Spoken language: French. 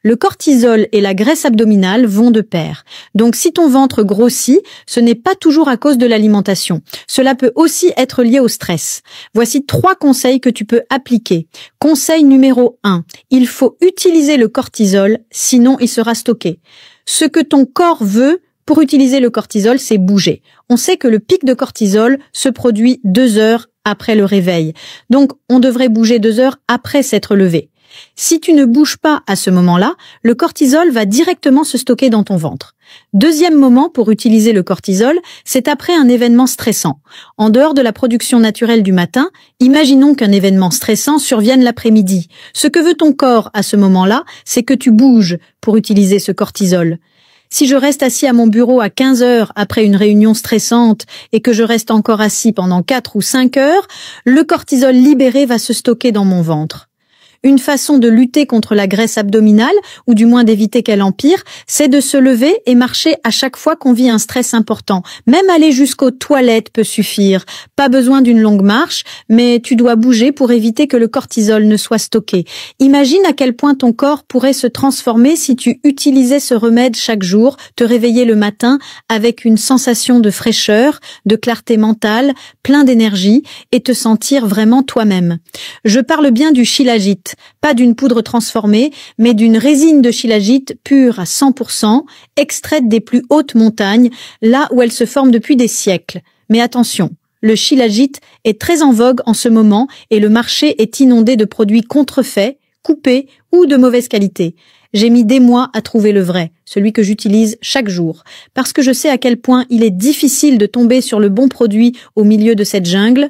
Le cortisol et la graisse abdominale vont de pair. Donc si ton ventre grossit, ce n'est pas toujours à cause de l'alimentation. Cela peut aussi être lié au stress. Voici 3 conseils que tu peux appliquer. Conseil numéro 1. Il faut utiliser le cortisol, sinon il sera stocké. Ce que ton corps veut pour utiliser le cortisol, c'est bouger. On sait que le pic de cortisol se produit 2 heures après le réveil. Donc, on devrait bouger 2 heures après s'être levé. Si tu ne bouges pas à ce moment-là, le cortisol va directement se stocker dans ton ventre. Deuxième moment pour utiliser le cortisol, c'est après un événement stressant. En dehors de la production naturelle du matin, imaginons qu'un événement stressant survienne l'après-midi. Ce que veut ton corps à ce moment-là, c'est que tu bouges pour utiliser ce cortisol. Si je reste assis à mon bureau à 15 heures après une réunion stressante et que je reste encore assis pendant 4 ou 5 heures, le cortisol libéré va se stocker dans mon ventre. Une façon de lutter contre la graisse abdominale, ou du moins d'éviter qu'elle empire, c'est de se lever et marcher à chaque fois qu'on vit un stress important. Même aller jusqu'aux toilettes peut suffire. Pas besoin d'une longue marche, mais tu dois bouger pour éviter que le cortisol ne soit stocké. Imagine à quel point ton corps pourrait se transformer si tu utilisais ce remède chaque jour, te réveiller le matin avec une sensation de fraîcheur, de clarté mentale, plein d'énergie et te sentir vraiment toi-même. Je parle bien du shilajit. Pas d'une poudre transformée, mais d'une résine de shilajit pure à 100%, extraite des plus hautes montagnes, là où elle se forme depuis des siècles. Mais attention, le shilajit est très en vogue en ce moment et le marché est inondé de produits contrefaits, coupés ou de mauvaise qualité. J'ai mis des mois à trouver le vrai, celui que j'utilise chaque jour, parce que je sais à quel point il est difficile de tomber sur le bon produit au milieu de cette jungle.